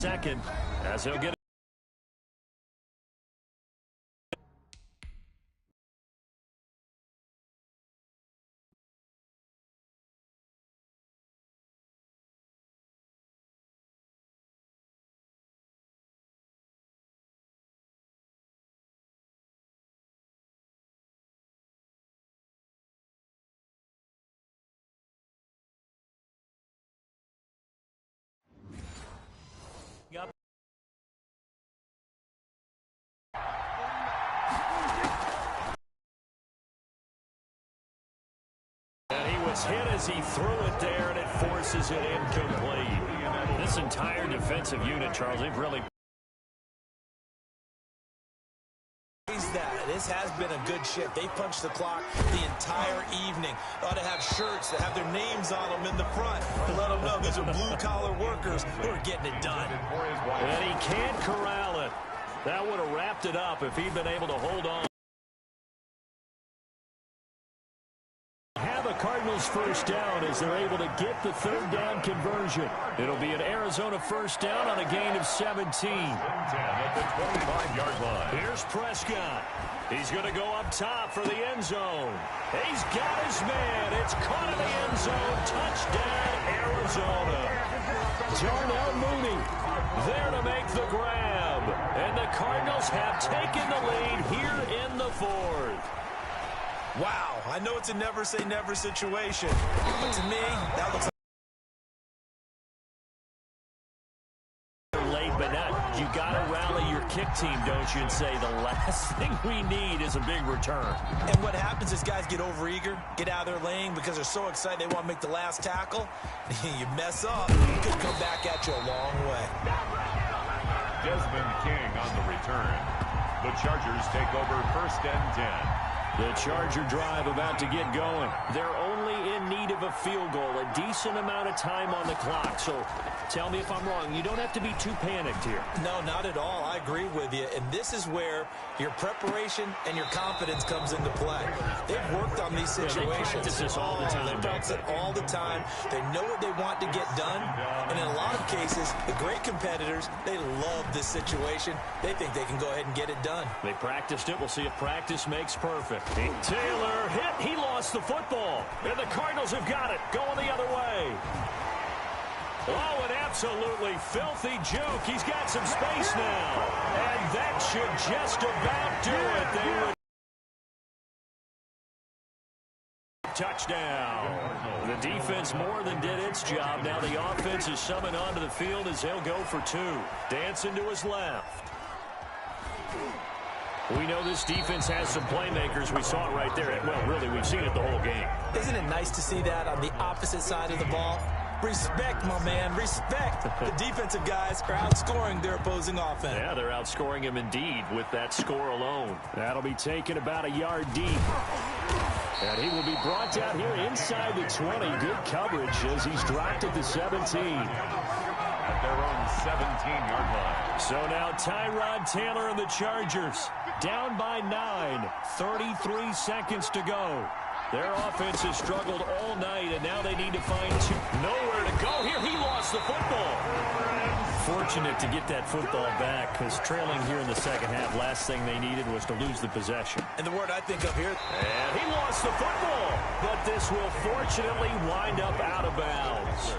second, as he'll get up. And he was hit as he threw it there, and it forces it incomplete. This entire defensive unit, Charles, they've really that. This has been a good shift. They punched the clock the entire evening. Ought to have shirts that have their names on them in the front to let them know these are blue-collar workers who are getting it done. And he can't corral it. That would have wrapped it up if he'd been able to hold on. Have a Cardinals first down as they're able to get the third down conversion. It'll be an Arizona first down on a gain of 17. At the 25-yard line. Here's Prescott. He's going to go up top for the end zone. He's got his man. It's caught in the end zone. Touchdown, Arizona. Darnell Mooney there to make the grab. And the Cardinals have taken the lead here in the fourth. Wow, I know it's a never-say-never situation, but to me, that looks like late, but not. You got to rally your kick team, don't you, and say the last thing we need is a big return. And what happens is guys get overeager, get out of their lane because they're so excited they want to make the last tackle. You mess up, it could come back at you a long way. Desmond King on the return. The Chargers take over first and 10. The Charger drive about to get going. They're only in need of a field goal, a decent amount of time on the clock. So tell me if I'm wrong. You don't have to be too panicked here. No, not at all. I agree with you. And this is where your preparation and your confidence comes into play. They've worked on these situations. They practice this all the time. They practice it all the time. They know what they want to get done. And in a lot of cases, the great competitors, they love this situation. They think they can go ahead and get it done. They practiced it. We'll see if practice makes perfect. Taylor hit. He lost the football. And the Cardinals have got it. Going the other way. Oh, an absolutely filthy joke. He's got some space now. And that should just about do it. They would. Touchdown. The defense more than did its job. Now the offense is summoned onto the field as they'll go for two. Dancing to his left. We know this defense has some playmakers. We saw it right there. Well, really, we've seen it the whole game. Isn't it nice to see that on the opposite side of the ball? Respect, my man, respect. The defensive guys are outscoring their opposing offense. Yeah, they're outscoring him indeed with that score alone. That'll be taken about a yard deep. And he will be brought down here inside the 20. Good coverage as he's dropped at the 17. At their own 17-yard line. So now Tyrod Taylor and the Chargers down by 9. 33 seconds to go. Their offense has struggled all night, and now they need to find two. Nowhere to go here. He lost the football. Fortunate to get that football back because trailing here in the second half, last thing they needed was to lose the possession. And the word I think of here. And he lost the football, but this will fortunately wind up out of bounds.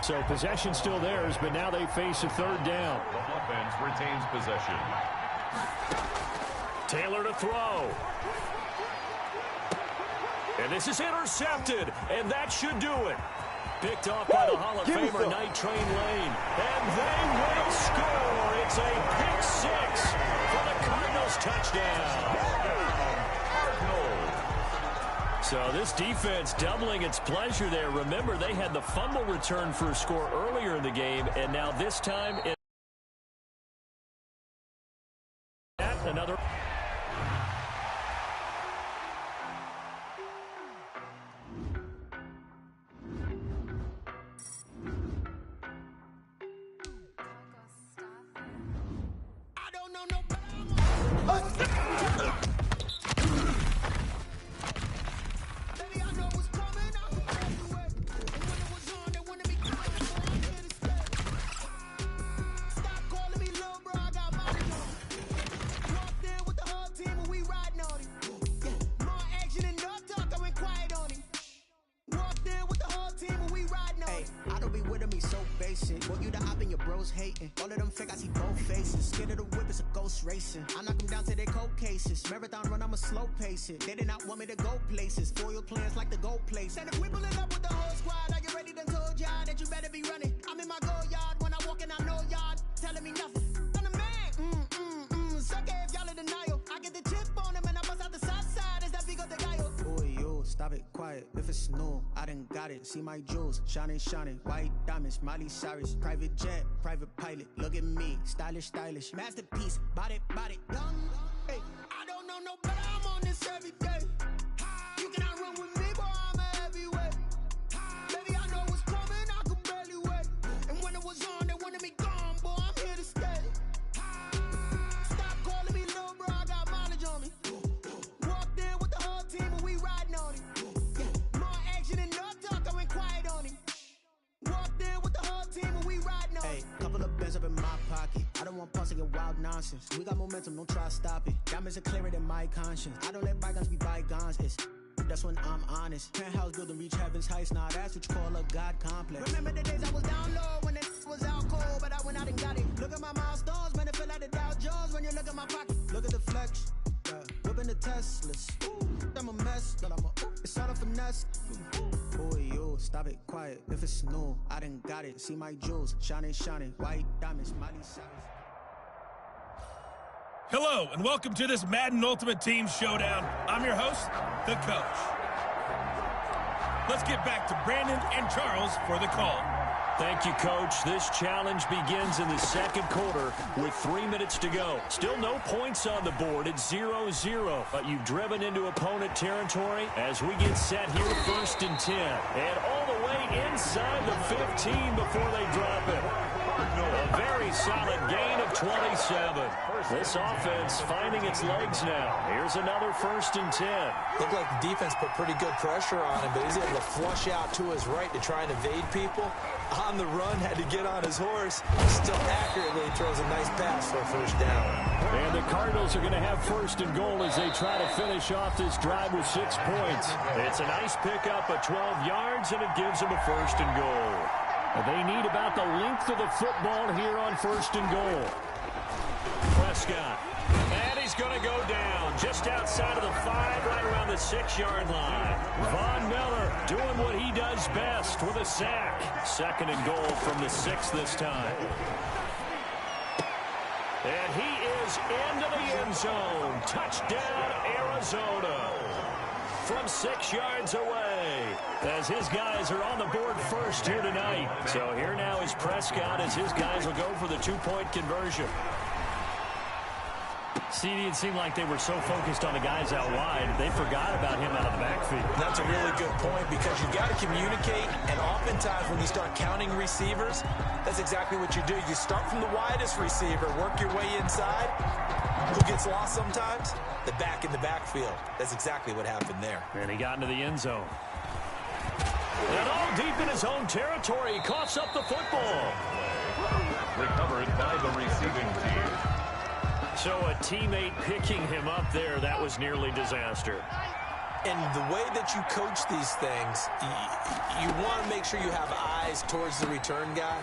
So possession still theirs, but now they face a third down. The offense retains possession. Taylor to throw. And this is intercepted, and that should do it. Picked off by the Hall of Famer, Night Train Lane. And they will score. It's a pick six for the Cardinals touchdown. So this defense doubling its pleasure there. Remember, they had the fumble return for a score earlier in the game, and now this time another. hating. All of them fake, I see both faces. Scared of the whip, it's a ghost racing. I knock them down to their cold cases. Marathon run, I'ma slow pace it. They did not want me to go places. Foil plans like the gold place. And if we pulling up with the whole squad, are you ready to told y'all that you better be running? I'm in my go yard. When I walk in, I know y'all telling me nothing. I'm the man. Suck it if y'all in denial. I get the chip on them and I bust out the south side. Is that big of the guy? Boy, yo, stop it, quiet. If it's new, I done got it. See my jewels, shining, shining. White diamonds, Miley Cyrus. Private jet, private pilot. Look at me, stylish, stylish. Masterpiece, body, young. Hey, I don't know no better. I'm on this every day. You cannot run with me, boy. I'm a heavyweight. Baby, I know what's coming. I could barely wait. And when it was on, they wanted me gone, boy. I'm here to stay. Stop calling me little bro. I got mileage on me. Walked in with the whole team and we riding on it. Yeah, more action and no talk. I went quiet on it. Walked in with the whole team and we riding on it. Hey, couple of bands up in my pocket. I don't want pause to get wild nonsense. We got momentum, don't try to stop it. Diamonds are clearer than my conscience. I don't let bygones be bygones. That's when I'm honest. Penthouse building reach heaven's heights. Now that's what you call a God complex. Remember the days I was down low when it was out cold, but I went out and got it. Look at my milestones, man, it feel like the Dow Jones when you look at my pocket. Look at the flex, whipping the Teslas. I'm a mess, but it's all a finesse. Boy, yo, stop it, quiet. If it's new, I done got it. See my jewels, shining, shining. White diamonds, Miley Cyrus. Hello, and welcome to this Madden Ultimate Team Showdown. I'm your host, the Coach. Let's get back to Brandon and Charles for the call. Thank you, Coach. This challenge begins in the second quarter with 3 minutes to go. Still no points on the board. It's 0-0. But you've driven into opponent territory as we get set here 1st and 10. And all the way inside the 15 before they drop it. A very solid gain of 27. This offense finding its legs now. Here's another 1st and 10. Looked like the defense put pretty good pressure on him, but he's able to flush out to his right to try and evade people. On the run, had to get on his horse. Still accurately throws a nice pass for a 1st down. And the Cardinals are going to have 1st and goal as they try to finish off this drive with 6 points. It's a nice pickup of 12 yards, and it gives them a 1st and goal. They need about the length of the football here on 1st and goal. Prescott. And he's going to go down just outside of the 5, right around the 6-yard line. Von Miller doing what he does best with a sack. 2nd and goal from the 6 this time. And he is into the end zone. Touchdown, Arizona. From 6 yards away, as his guys are on the board first here tonight. So here now is Prescott as his guys will go for the 2-point conversion. CD, it seemed like they were so focused on the guys out wide, they forgot about him out of the backfield. That's a really good point because you got to communicate, and oftentimes when you start counting receivers, that's exactly what you do. You start from the widest receiver, work your way inside. Who gets lost sometimes? The back in the backfield. That's exactly what happened there. And he got into the end zone. And all deep in his own territory, he coughs up the football. Recovered by the receiving team. So a teammate picking him up there, that was nearly disaster. And the way that you coach these things, you want to make sure you have eyes towards the return guy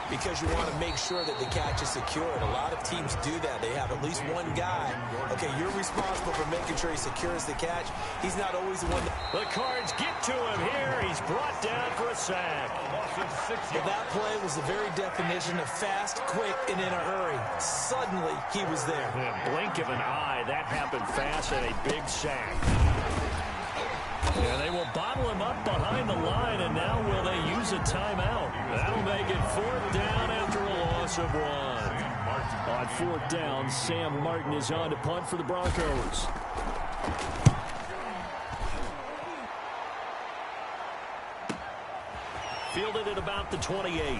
because you want to make sure that the catch is secured. A lot of teams do that. They have at least one guy. Okay, you're responsible for making sure he secures the catch. He's not always the one that... The Cards get to him here. He's brought down for a sack. Well, that play was the very definition of fast, quick, and in a hurry. Suddenly, he was there. Blink of an eye. That happened fast and a big sack. Yeah, they will bottle him up behind the line, and now will they use a timeout? That'll make it 4th down after a loss of 1. On 4th down, Sam Martin is on to punt for the Broncos. Fielded at about the 28.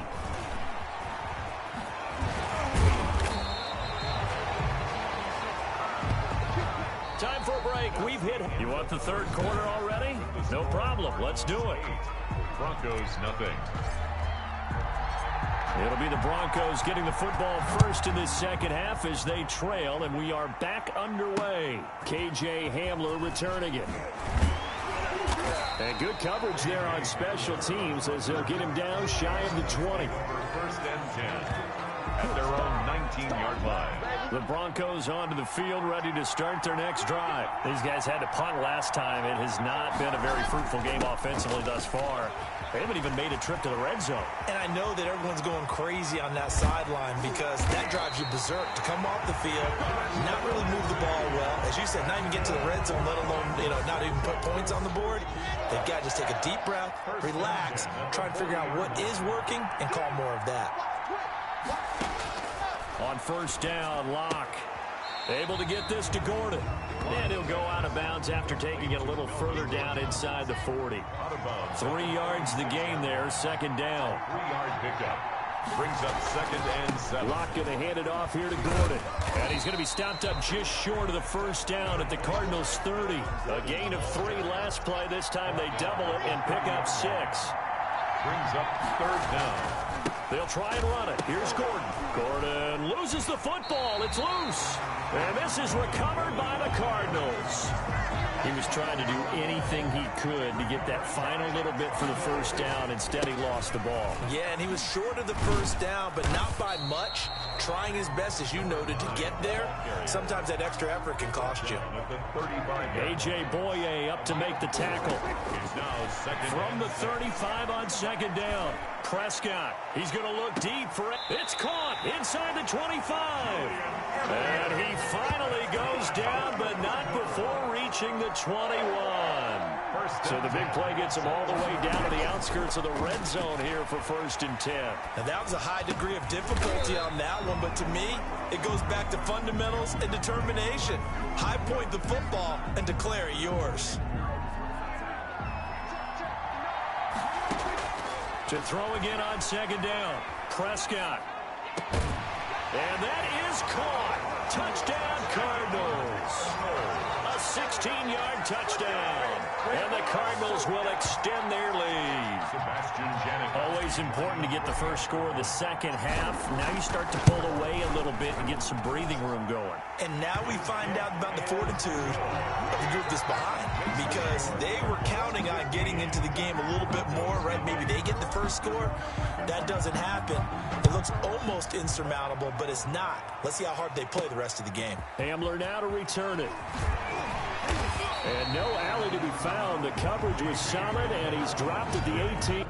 Time for a break. We've hit. You want the 3rd quarter already? No problem. Let's do it. Broncos, nothing. It'll be the Broncos getting the football first in this second half as they trail, and we are back underway. KJ Hamler returning it. And good coverage there on special teams as they'll get him down shy of the 20. 1st and 10. The Broncos onto the field, ready to start their next drive. These guys had to punt last time. It has not been a very fruitful game offensively thus far. They haven't even made a trip to the red zone. And I know that everyone's going crazy on that sideline because that drives you berserk to come off the field, not really move the ball well. As you said, not even get to the red zone, let alone, not even put points on the board. They've got to just take a deep breath, relax, try and figure out what is working, and call more of that. On first down, Locke able to get this to Gordon. And he'll go out of bounds after taking it a little further down inside the 40. 3 yards the game there, second down. 3-yard pickup. Brings up 2nd and 7. Locke going to hand it off here to Gordon. And he's going to be stopped up just short of the first down at the Cardinals' 30. A gain of 3 last play. This time they double it and pick up 6. Brings up 3rd down. They'll try and run it. Here's Gordon. Gordon loses the football. It's loose. And this is recovered by the Cardinals. He was trying to do anything he could to get that final little bit for the first down. Instead, he lost the ball. Yeah, and he was short of the first down, but not by much. Trying his best, as you noted, to get there. Sometimes that extra effort can cost you. A.J. Boye up to make the tackle. From the 35 on second down. Prescott, he's going to look deep for it. It's caught inside the 25. And he finally goes down, but not before reaching the 21. So the big play gets him all the way down to the outskirts of the red zone here for 1st and 10. Now that was a high degree of difficulty on that one, but to me, it goes back to fundamentals and determination. High point the football and declare it yours. To throw again on second down. Prescott. And that is caught. Touchdown, Cardinals. A 16-yard touchdown. And the Cardinals will extend their lead. Always important to get the first score of the second half. Now you start to pull away a little bit and get some breathing room going. And now we find out about the fortitude of the group that's behind, because they were counting on getting into the game a little bit more, right? Maybe they get the first score. That doesn't happen. It looks almost insurmountable, but it's not. Let's see how hard they play the rest of the game. Hamler now to return it. And no alley to be found. The coverage was solid, and he's dropped at the 18.